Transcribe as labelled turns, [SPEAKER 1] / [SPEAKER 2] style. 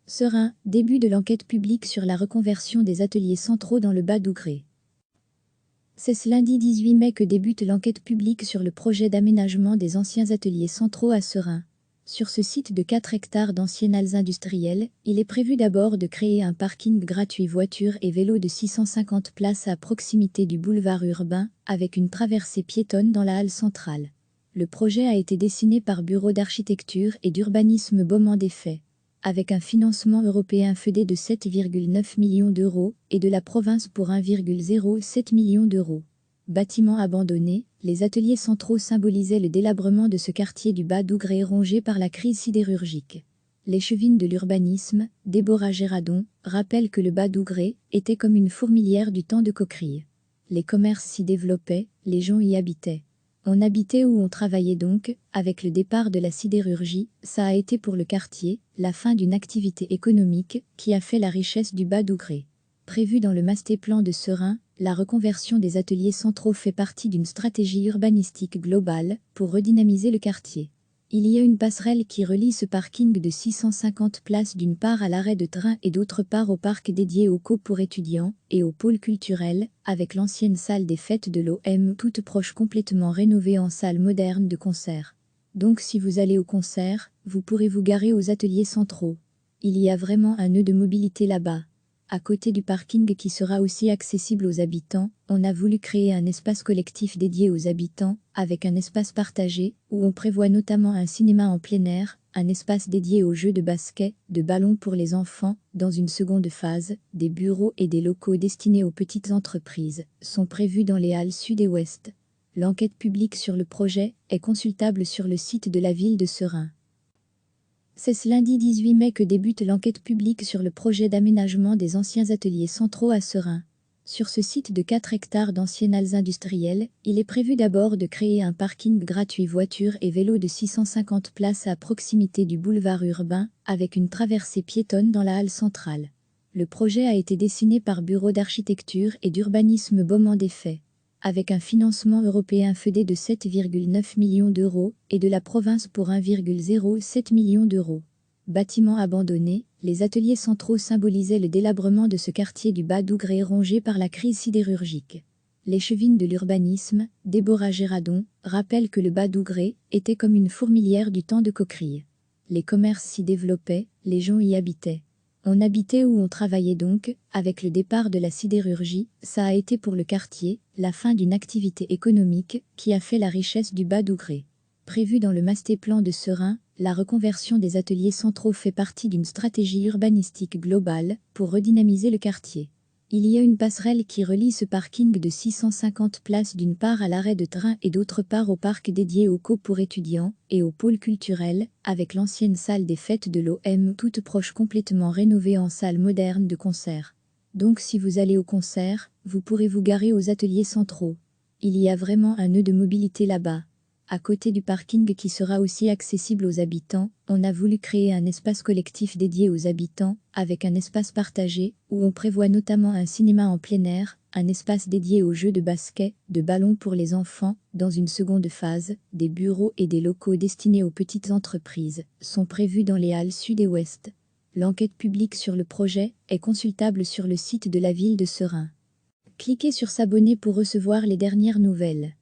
[SPEAKER 1] Serein, début de l'enquête publique sur la reconversion des ateliers centraux dans le Bas-Dougray. C'est ce lundi 18 mai que débute l'enquête publique sur le projet d'aménagement des anciens ateliers centraux à Serein. Sur ce site de 4 hectares d'anciennes halles industrielles, il est prévu d'abord de créer un parking gratuit voitures et vélos de 650 places à proximité du boulevard urbain, avec une traversée piétonne dans la halle centrale. Le projet a été dessiné par Bureau d'architecture et d'urbanisme Beaumont des Faits, avec un financement européen FEDE de 7,9 millions d'euros et de la province pour 1,07 million d'euros. Bâtiments abandonnés, les ateliers centraux symbolisaient le délabrement de ce quartier du Bas-Dougray rongé par la crise sidérurgique. L'échevine de l'urbanisme, Déborah Géradon, rappelle que le Bas-Dougray était comme une fourmilière du temps de Coquerille. Les commerces s'y développaient, les gens y habitaient. On habitait où on travaillait donc. Avec le départ de la sidérurgie, ça a été pour le quartier la fin d'une activité économique qui a fait la richesse du Bas-Dougray. Prévue dans le master-plan de Serein, la reconversion des ateliers centraux fait partie d'une stratégie urbanistique globale pour redynamiser le quartier. Il y a une passerelle qui relie ce parking de 650 places d'une part à l'arrêt de train et d'autre part au parc dédié aux cours pour étudiants et au pôle culturel, avec l'ancienne salle des fêtes de l'OM toute proche complètement rénovée en salle moderne de concert. Donc si vous allez au concert, vous pourrez vous garer aux ateliers centraux. Il y a vraiment un nœud de mobilité là-bas. À côté du parking qui sera aussi accessible aux habitants, on a voulu créer un espace collectif dédié aux habitants, avec un espace partagé, où on prévoit notamment un cinéma en plein air, un espace dédié aux jeux de basket, de ballon pour les enfants. Dans une seconde phase, des bureaux et des locaux destinés aux petites entreprises sont prévus dans les halles sud et ouest. L'enquête publique sur le projet est consultable sur le site de la ville de Serein. C'est ce lundi 18 mai que débute l'enquête publique sur le projet d'aménagement des anciens ateliers centraux à Serein. Sur ce site de 4 hectares d'anciennes halles industrielles, il est prévu d'abord de créer un parking gratuit voitures et vélos de 650 places à proximité du boulevard urbain, avec une traversée piétonne dans la halle centrale. Le projet a été dessiné par Bureau d'architecture et d'urbanisme Beaumont des Faits, avec un financement européen FEDE de 7,9 millions d'euros et de la province pour 1,07 million d'euros. Bâtiments abandonnés, les ateliers centraux symbolisaient le délabrement de ce quartier du Bas-Dougray rongé par la crise sidérurgique. L'échevine de l'urbanisme, Déborah Géradon, rappelle que le Bas-Dougray était comme une fourmilière du temps de Coquerille. Les commerces s'y développaient, les gens y habitaient. On habitait où on travaillait donc. Avec le départ de la sidérurgie, ça a été pour le quartier la fin d'une activité économique qui a fait la richesse du Bas-Dougray. Prévue dans le master-plan de Serein, la reconversion des ateliers centraux fait partie d'une stratégie urbanistique globale pour redynamiser le quartier. Il y a une passerelle qui relie ce parking de 650 places d'une part à l'arrêt de train et d'autre part au parc dédié aux cours pour étudiants et au pôle culturel, avec l'ancienne salle des fêtes de l'OM toute proche complètement rénovée en salle moderne de concert. Donc si vous allez au concert, vous pourrez vous garer aux ateliers centraux. Il y a vraiment un nœud de mobilité là-bas. À côté du parking qui sera aussi accessible aux habitants, on a voulu créer un espace collectif dédié aux habitants, avec un espace partagé, où on prévoit notamment un cinéma en plein air, un espace dédié aux jeux de basket, de ballon pour les enfants. Dans une seconde phase, des bureaux et des locaux destinés aux petites entreprises sont prévus dans les halles sud et ouest. L'enquête publique sur le projet est consultable sur le site de la ville de Serein. Cliquez sur s'abonner pour recevoir les dernières nouvelles.